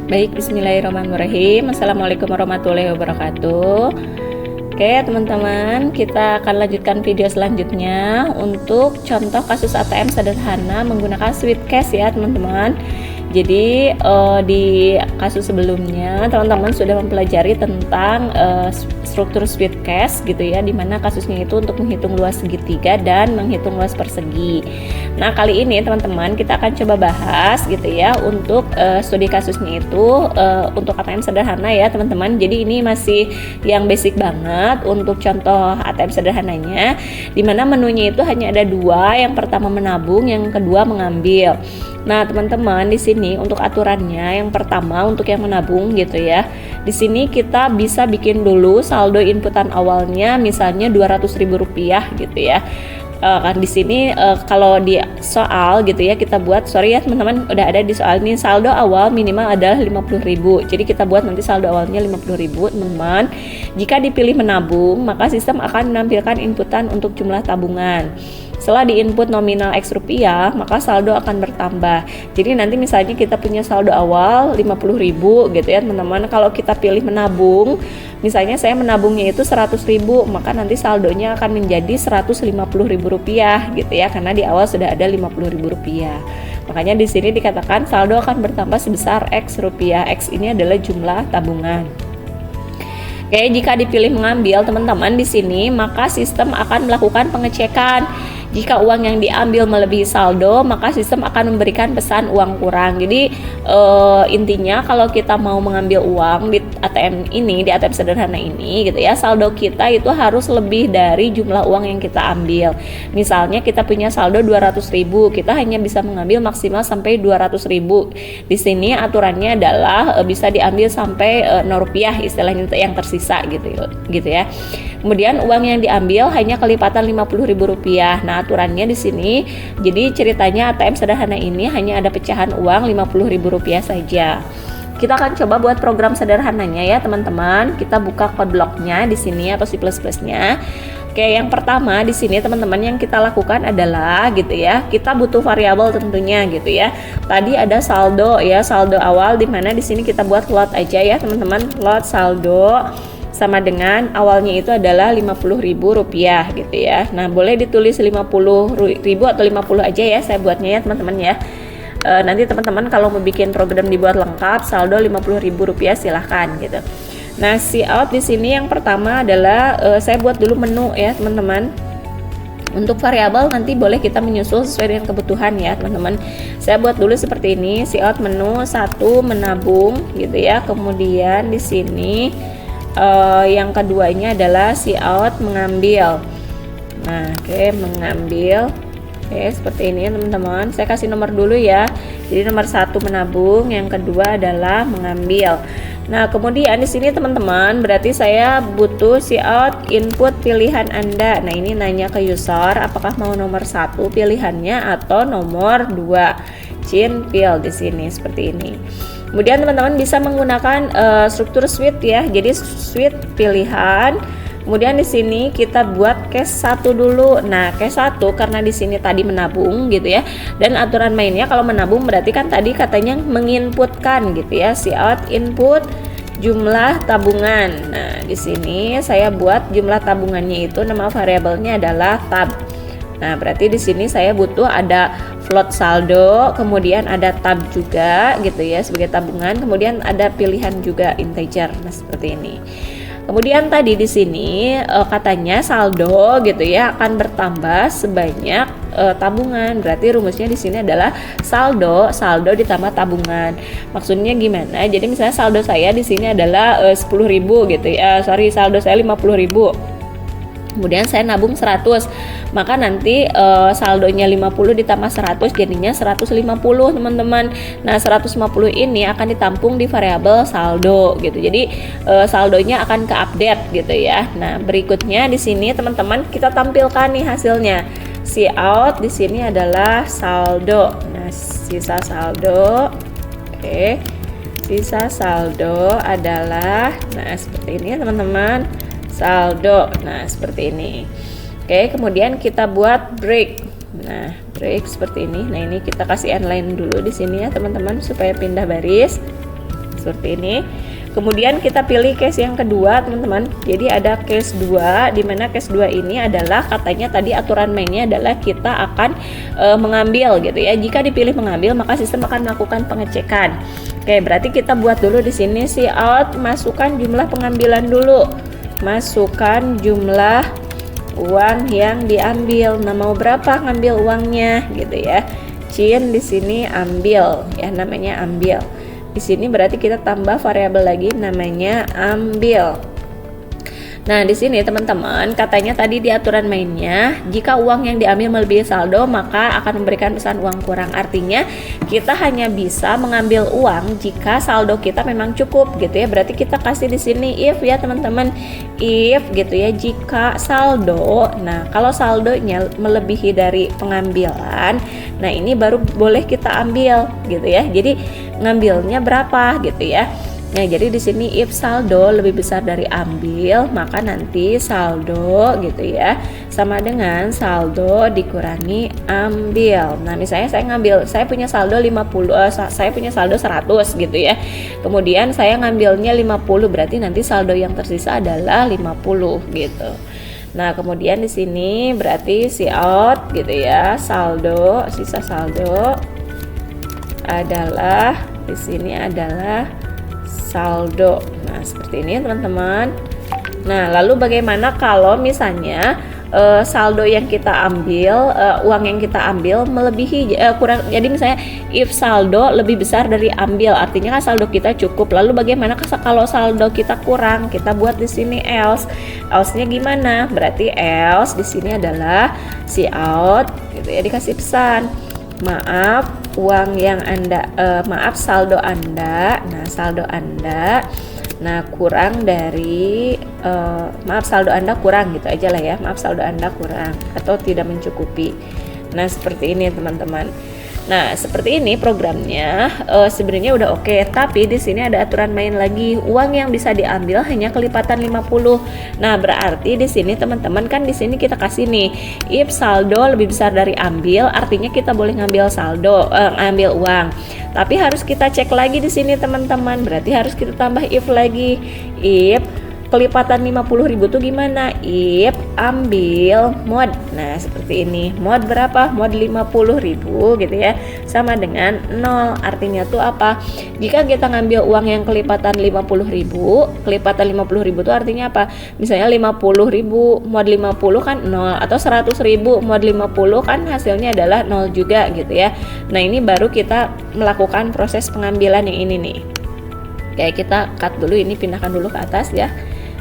Baik, bismillahirrahmanirrahim. Assalamualaikum warahmatullahi wabarakatuh. Oke teman-teman, kita akan lanjutkan video selanjutnya untuk contoh kasus ATM sederhana menggunakan sweet cash ya teman-teman. Jadi di kasus sebelumnya teman-teman sudah mempelajari tentang struktur sweet cash gitu ya, dimana kasusnya itu untuk menghitung luas segitiga dan menghitung luas persegi. Nah kali ini teman-teman kita akan coba bahas gitu ya untuk studi kasusnya itu untuk ATM sederhana ya teman-teman. Jadi ini masih yang basic banget untuk contoh ATM sederhananya, dimana menunya itu hanya ada dua, yang pertama menabung, yang kedua mengambil. Nah teman-teman, di sini untuk aturannya yang pertama untuk yang menabung gitu ya, di sini kita bisa bikin dulu saldo inputan awalnya misalnya Rp200.000 gitu ya. Kan di sini kalau di soal gitu ya kita buat, sorry ya teman-teman, udah ada di soal ini saldo awal minimal adalah 50.000. Jadi kita buat nanti saldo awalnya 50.000 teman-teman. Jika dipilih menabung, maka sistem akan menampilkan inputan untuk jumlah tabungan. Setelah diinput nominal X rupiah, maka saldo akan bertambah. Jadi nanti misalnya kita punya saldo awal 50.000 gitu ya teman-teman. Kalau kita pilih menabung, misalnya saya menabungnya itu 100.000, maka nanti saldonya akan menjadi Rp150.000 gitu ya, karena di awal sudah ada Rp50.000. Makanya di sini dikatakan saldo akan bertambah sebesar X rupiah. X ini adalah jumlah tabungan. Oke, jika dipilih mengambil teman-teman di sini, maka sistem akan melakukan pengecekan. Jika uang yang diambil melebihi saldo, maka sistem akan memberikan pesan uang kurang. Jadi intinya kalau kita mau mengambil uang di ATM ini, di ATM sederhana ini gitu ya, saldo kita itu harus lebih dari jumlah uang yang kita ambil. Misalnya kita punya saldo 200.000, kita hanya bisa mengambil maksimal sampai 200.000. Di sini aturannya adalah bisa diambil sampai Rp0 istilahnya yang tersisa gitu ya. Kemudian uang yang diambil hanya kelipatan Rp50.000. Nah, aturannya di sini, jadi ceritanya ATM sederhana ini hanya ada pecahan uang Rp50.000 saja. Kita akan coba buat program sederhananya ya teman-teman. Kita buka code blocknya di sini atau C++-nya. Oke, yang pertama di sini teman-teman yang kita lakukan adalah gitu ya, kita butuh variabel tentunya gitu ya. Tadi ada saldo ya, saldo awal, di mana di sini kita buat float aja ya teman-teman. Float saldo sama dengan awalnya itu adalah Rp50.000 gitu ya. Nah boleh ditulis 50.000 atau 50 aja ya saya buatnya ya teman-teman ya. Nanti teman-teman kalau mau bikin program dibuat lengkap saldo Rp50.000 silahkan gitu. Nah cout di sini yang pertama adalah saya buat dulu menu ya teman-teman. Untuk variabel nanti boleh kita menyusul sesuai dengan kebutuhan ya teman-teman. Saya buat dulu seperti ini, cout menu 1 menabung gitu ya. Kemudian di sini yang keduanya adalah cout mengambil. Nah oke, mengambil. Oke, seperti ini teman-teman. Saya kasih nomor dulu ya. Jadi nomor 1 menabung, yang kedua adalah mengambil. Nah kemudian di sini teman-teman berarti saya butuh cout input pilihan Anda. Nah ini nanya ke user apakah mau nomor 1 pilihannya atau nomor 2. Pil di sini seperti ini. Kemudian teman-teman bisa menggunakan struktur sweet ya. Jadi sweet pilihan. Kemudian di sini kita buat case 1 dulu. Nah, case 1 karena di sini tadi menabung gitu ya. Dan aturan mainnya kalau menabung berarti kan tadi katanya menginputkan gitu ya. Cout input jumlah tabungan. Nah, di sini saya buat jumlah tabungannya itu nama variabelnya adalah tab. Nah, berarti di sini saya butuh ada float saldo, kemudian ada tab juga gitu ya sebagai tabungan, kemudian ada pilihan juga integer. Nah, seperti ini. Kemudian tadi di sini katanya saldo gitu ya akan bertambah sebanyak tabungan. Berarti rumusnya di sini adalah saldo ditambah tabungan. Maksudnya gimana? Jadi misalnya saldo saya di sini adalah 10.000 gitu ya. Saldo saya 50.000. Kemudian saya nabung 100, maka nanti saldonya 50 ditambah 100 jadinya 150 teman-teman. Nah 150 ini akan ditampung di variabel saldo gitu. Jadi saldonya akan ke-update gitu ya. Nah berikutnya di sini teman-teman kita tampilkan nih hasilnya. Cout di sini adalah saldo. Nah sisa saldo, oke. Sisa saldo adalah, nah seperti ini ya teman-teman. Saldo. Nah, seperti ini. Oke, kemudian kita buat break. Nah, break seperti ini. Nah, ini kita kasih inline dulu di sini ya, teman-teman, supaya pindah baris. seperti ini. Kemudian kita pilih case yang kedua, teman-teman. Jadi ada case 2, di mana case 2 ini adalah katanya tadi aturan mainnya adalah kita akan mengambil gitu ya. Jika dipilih mengambil, maka sistem akan melakukan pengecekan. Oke, berarti kita buat dulu di sini si out, masukkan jumlah pengambilan dulu. Masukkan jumlah uang yang diambil. Nah, mau berapa ngambil uangnya gitu ya. Cin di sini ambil ya, namanya ambil. Di sini berarti kita tambah variabel lagi namanya ambil. Nah, di sini teman-teman, katanya tadi di aturan mainnya, jika uang yang diambil melebihi saldo, maka akan memberikan pesan uang kurang. Artinya, kita hanya bisa mengambil uang jika saldo kita memang cukup gitu ya. Berarti kita kasih di sini if ya, teman-teman. If gitu ya, jika saldo. Nah, kalau saldonya melebihi dari pengambilan, nah ini baru boleh kita ambil gitu ya. Jadi, ngambilnya berapa gitu ya. Nah, jadi di sini if saldo lebih besar dari ambil, maka nanti saldo gitu ya sama dengan saldo dikurangi ambil. Nah, misalnya saya punya saldo 50, saya punya saldo 100 gitu ya. Kemudian saya ngambilnya 50, berarti nanti saldo yang tersisa adalah 50 gitu. Nah, kemudian di sini berarti si out gitu ya, saldo, sisa saldo adalah di sini adalah saldo. Nah, seperti ini teman-teman. Nah, lalu bagaimana kalau misalnya saldo yang kita ambil, uang yang kita ambil melebihi kurang. Jadi misalnya if saldo lebih besar dari ambil, artinya kan saldo kita cukup. Lalu bagaimana kalau saldo kita kurang? Kita buat di sini else. Else-nya gimana? Berarti else di sini adalah si out gitu ya, dikasih pesan. Maaf, uang yang Anda maaf saldo Anda. Nah, saldo Anda kurang dari maaf saldo Anda kurang gitu aja lah ya. Maaf saldo Anda kurang atau tidak mencukupi. Nah, seperti ini teman-teman. Nah, seperti ini programnya sebenarnya udah oke, tapi di sini ada aturan main lagi. Uang yang bisa diambil hanya kelipatan 50. Nah, berarti di sini teman-teman kan di sini kita kasih nih, if saldo lebih besar dari ambil, artinya kita boleh ngambil saldo, ambil uang. Tapi harus kita cek lagi di sini teman-teman. Berarti harus kita tambah if lagi. If kelipatan 50.000 tuh gimana? If ambil mod. Nah, seperti ini. Mod berapa? Mod 50.000 gitu ya. Sama dengan 0. Artinya tuh apa? Jika kita ngambil uang yang kelipatan 50.000, kelipatan 50.000 tuh artinya apa? Misalnya 50.000 mod 50 kan 0, atau 100.000 mod 50 kan hasilnya adalah 0 juga gitu ya. Nah, ini baru kita melakukan proses pengambilan yang ini nih. Kayak kita cut dulu ini, pindahkan dulu ke atas ya.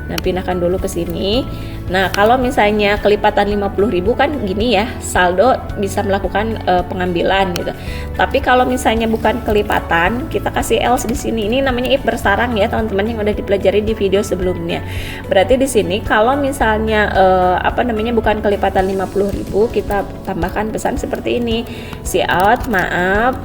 Nah, pindahkan dulu ke sini. Nah, kalau misalnya kelipatan 50.000 kan gini ya, saldo bisa melakukan pengambilan gitu. Tapi kalau misalnya bukan kelipatan, kita kasih else di sini. Ini namanya if bersarang ya, teman-teman yang udah dipelajari di video sebelumnya. Berarti di sini kalau misalnya bukan kelipatan 50.000, kita tambahkan pesan seperti ini. Si out, maaf,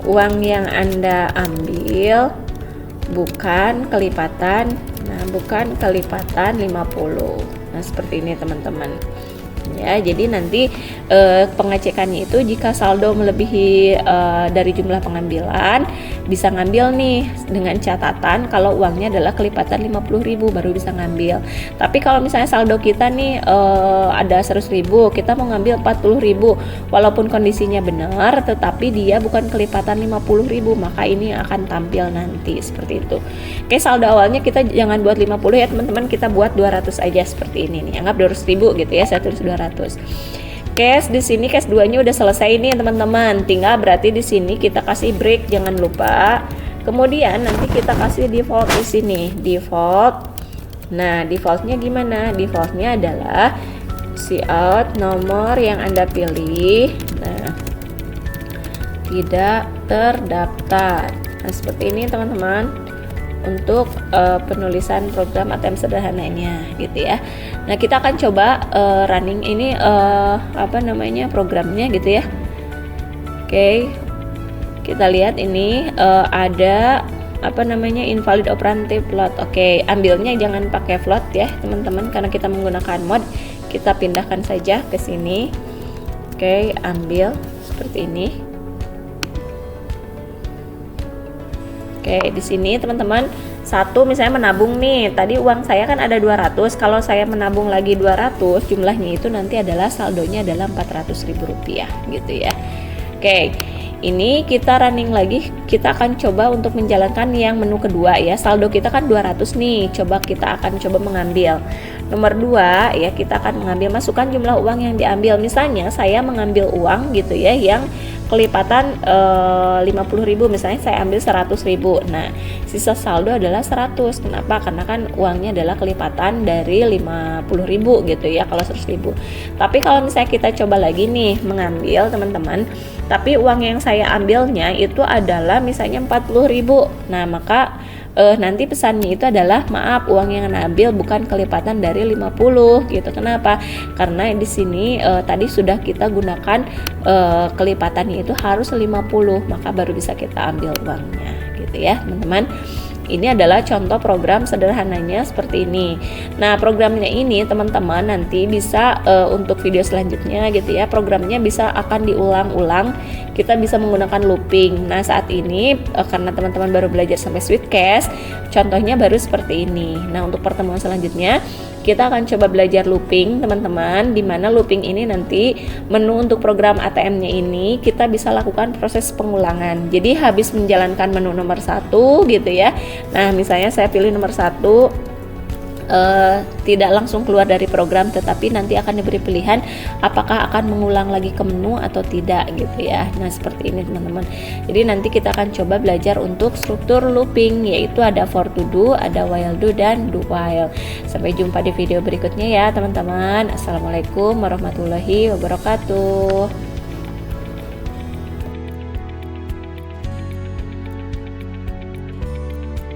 uang yang Anda ambil bukan kelipatan 50. Nah, seperti ini teman-teman ya. Jadi nanti pengecekannya itu jika saldo melebihi dari jumlah pengambilan, bisa ngambil nih dengan catatan kalau uangnya adalah kelipatan 50.000 baru bisa ngambil. Tapi kalau misalnya saldo kita nih ada 100.000, kita mau ngambil 40.000, walaupun kondisinya benar tetapi dia bukan kelipatan 50.000, maka ini akan tampil nanti seperti itu. Oke, saldo awalnya kita jangan buat 50 ya teman-teman, kita buat 200 aja seperti ini nih. Anggap 200.000 gitu ya, saya tulis 200. Case di sini case 2-nya udah selesai nih teman-teman. Tinggal berarti di sini kita kasih break, jangan lupa. Kemudian nanti kita kasih default di sini, default. Nah, defaultnya gimana? Defaultnya adalah si out nomor yang Anda pilih. Nah, tidak terdaftar. Nah, seperti ini teman-teman. Untuk penulisan program ATM sederhananya gitu ya. Nah, kita akan coba running ini programnya gitu ya. Oke. Kita lihat ini ada invalid operative float. Oke, ambilnya jangan pakai float ya, teman-teman, karena kita menggunakan mod. Kita pindahkan saja ke sini. Oke, ambil seperti ini. Oke, Oke, di sini teman-teman, satu misalnya menabung nih, tadi uang saya kan ada 200, kalau saya menabung lagi 200, jumlahnya itu nanti adalah saldonya adalah Rp400.000 gitu ya. Oke, ini kita running lagi, kita akan coba untuk menjalankan yang menu kedua ya. Saldo kita kan 200 nih, kita akan coba mengambil nomor 2 ya, kita akan mengambil, masukkan jumlah uang yang diambil. Misalnya saya mengambil uang gitu ya yang kelipatan 50.000, misalnya saya ambil 100.000. Nah, sisa saldo adalah 100. Kenapa? Karena kan uangnya adalah kelipatan dari 50.000 gitu ya kalau 100.000. Tapi kalau misalnya kita coba lagi nih mengambil teman-teman, tapi uang yang saya ambilnya itu adalah misalnya 40.000. Nah, maka nanti pesannya itu adalah maaf, uang yang ambil bukan kelipatan dari 50 gitu. Kenapa? Karena di sini tadi sudah kita gunakan kelipatannya itu harus 50, maka baru bisa kita ambil uangnya gitu ya teman-teman. Ini adalah contoh program sederhananya seperti ini. Nah, programnya ini teman-teman nanti bisa untuk video selanjutnya gitu ya, programnya bisa akan diulang-ulang. Kita bisa menggunakan looping. Nah, saat ini karena teman-teman baru belajar sampai Sweetcash, contohnya baru seperti ini. Nah, untuk pertemuan selanjutnya kita akan coba belajar looping teman-teman, di mana looping ini nanti menu untuk program ATM-nya ini kita bisa lakukan proses pengulangan. Jadi habis menjalankan menu nomor 1 gitu ya. Nah, misalnya saya pilih nomor 1, tidak langsung keluar dari program, tetapi nanti akan diberi pilihan apakah akan mengulang lagi ke menu atau tidak gitu ya. Nah, seperti ini teman-teman. Jadi nanti kita akan coba belajar untuk struktur looping, yaitu ada for to do, ada while do, dan do while. Sampai jumpa di video berikutnya ya teman-teman. Assalamualaikum warahmatullahi wabarakatuh.